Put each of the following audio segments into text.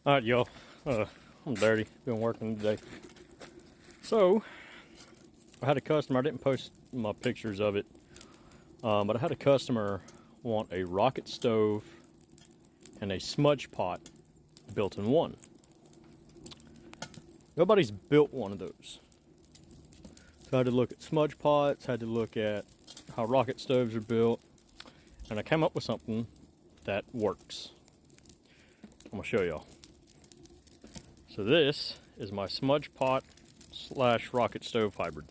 Alright, y'all. I'm dirty. Been working today. So, I had a customer. I didn't post my pictures of it, but I had a customer want a rocket stove and a smudge pot built in one. Nobody's built one of those. So I had to look at smudge pots, had to look at how rocket stoves are built, and I came up with something that works. I'm going to show y'all. So this is my smudge pot / rocket stove hybrid.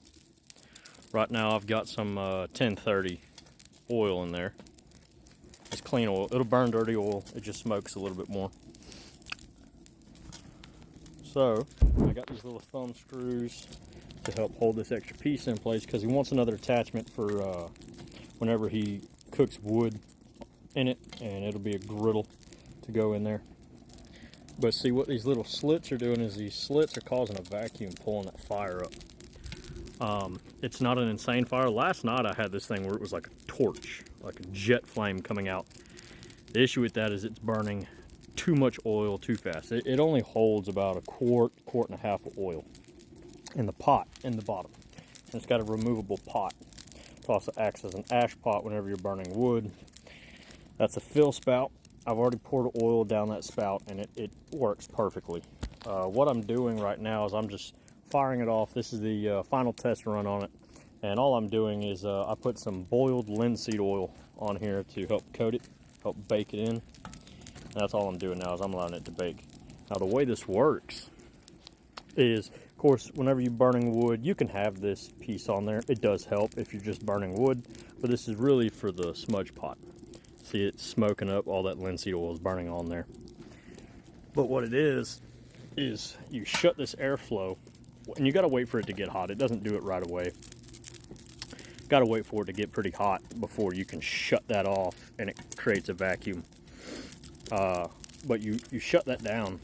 Right now I've got some 1030 oil in there. It's clean oil. It'll burn dirty oil. It just smokes a little bit more. So I got these little thumb screws to help hold this extra piece in place because he wants another attachment for whenever he cooks wood in it, and it'll be a griddle to go in there. But see, what these little slits are doing is these slits are causing a vacuum pulling that fire up. It's not an insane fire. Last night I had this thing where it was like a torch, like a jet flame coming out. The issue with that is it's burning too much oil too fast. It only holds about a quart and a half of oil in the pot in the bottom. And it's got a removable pot. It also acts as an ash pot whenever you're burning wood. That's a fill spout. I've already poured oil down that spout and it works perfectly. What I'm doing right now is I'm just firing it off. This is the final test run on it. And all I'm doing is I put some boiled linseed oil on here to help coat it, help bake it in. And that's all I'm doing now is I'm allowing it to bake. Now the way this works is, of course, whenever you're burning wood, you can have this piece on there. It does help if you're just burning wood, but this is really for the smudge pot. See, it's smoking up, all that linseed oil is burning on there. But what it is you shut this airflow, and you gotta wait for it to get hot. It doesn't do it right away. Gotta wait for it to get pretty hot before you can shut that off and it creates a vacuum. But you shut that down,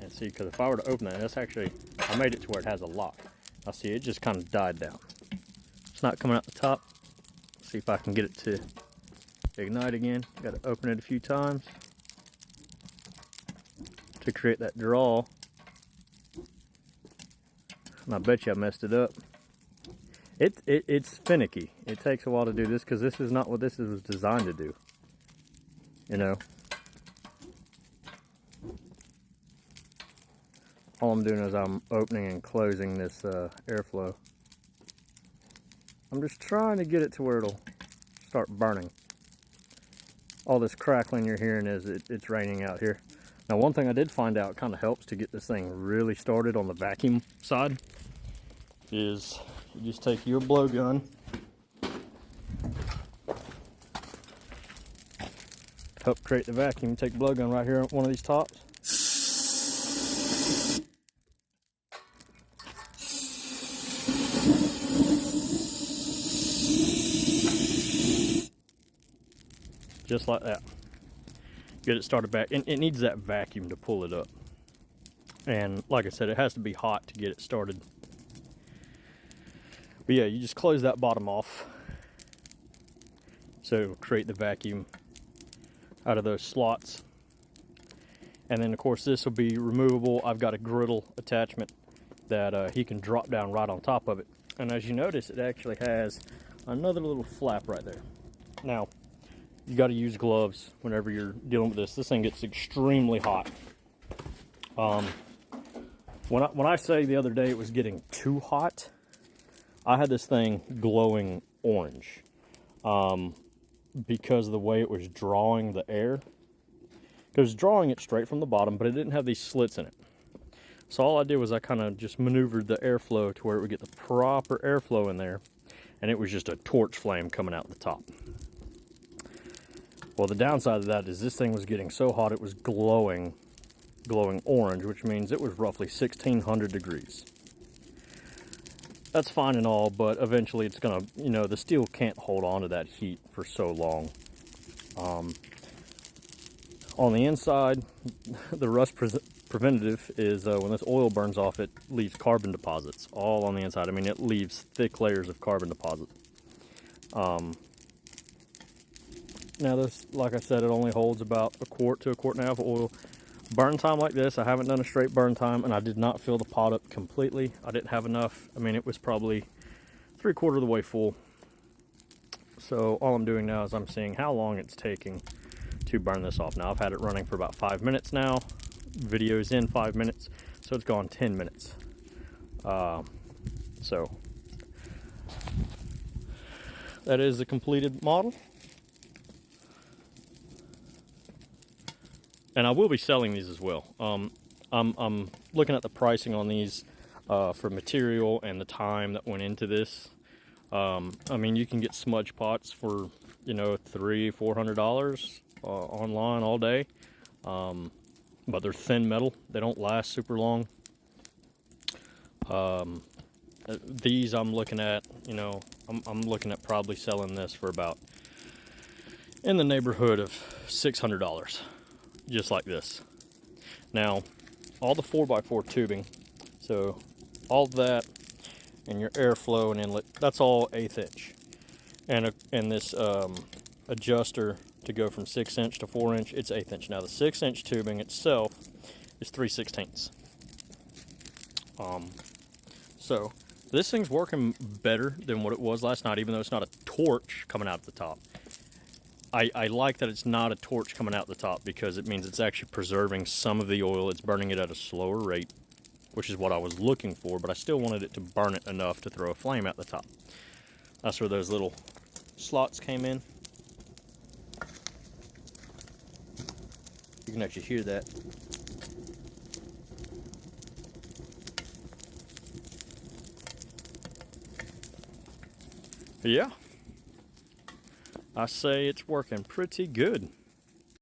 and see, because if I were to open that, that's actually, I made it to where it has a lock. Now see, it just kind of died down. It's not coming out the top. Let's see if I can get it to ignite again. Got to open it a few times to create that draw. And I bet you I messed it up. It's finicky. It takes a while to do this because this is not what this was designed to do. You know. All I'm doing is I'm opening and closing this airflow. I'm just trying to get it to where it'll start burning. All this crackling you're hearing is it's raining out here. Now, one thing I did find out kind of helps to get this thing really started on the vacuum side is you just take your blowgun, help create the vacuum. Take blowgun right here on one of these tops. Just like that. Get it started back. And it needs that vacuum to pull it up. And like I said, it has to be hot to get it started. But yeah, you just close that bottom off so it'll create the vacuum out of those slots. And then of course this will be removable. I've got a griddle attachment that he can drop down right on top of it. And as you notice, it actually has another little flap right there. Now, you got to use gloves whenever you're dealing with this. This thing gets extremely hot. When I say the other day it was getting too hot, I had this thing glowing orange because of the way it was drawing the air. It was drawing it straight from the bottom, but it didn't have these slits in it. So all I did was I kind of just maneuvered the airflow to where it would get the proper airflow in there, and it was just a torch flame coming out the top. Well, the downside of that is this thing was getting so hot it was glowing orange, which means it was roughly 1600 degrees. That's fine and all, but eventually it's gonna, you know, the steel can't hold on to that heat for so long. On the inside, the rust preventative is when this oil burns off, it leaves carbon deposits all on the inside. I mean, it leaves thick layers of carbon deposit. Now this, like I said, it only holds about a quart to a quart and a half of oil. Burn time like this, I haven't done a straight burn time, and I did not fill the pot up completely. I didn't have enough. I mean, it was probably 3/4 of the way full. So all I'm doing now is I'm seeing how long it's taking to burn this off. Now I've had it running for about 5 minutes now. Video's in 5 minutes, so it's gone 10 minutes. So that is the completed model. And I will be selling these as well. I'm looking at the pricing on these for material and the time that went into this. I mean, you can get smudge pots for, you know, $300–400 online all day. But they're thin metal. They don't last super long. These I'm looking at, you know, I'm looking at probably selling this for about in the neighborhood of $600, just like this. Now, all the 4x4 tubing, so all that and your airflow and inlet, that's all 1/8 inch. And this adjuster to go from 6" to 4" it's 1/8 inch. Now the 6" tubing itself is 3/16. So this thing's working better than what it was last night, even though it's not a torch coming out the top. I like that it's not a torch coming out the top, because it means it's actually preserving some of the oil. It's burning it at a slower rate, which is what I was looking for, but I still wanted it to burn it enough to throw a flame at the top. That's where those little slots came in. You can actually hear that. Yeah, I say it's working pretty good.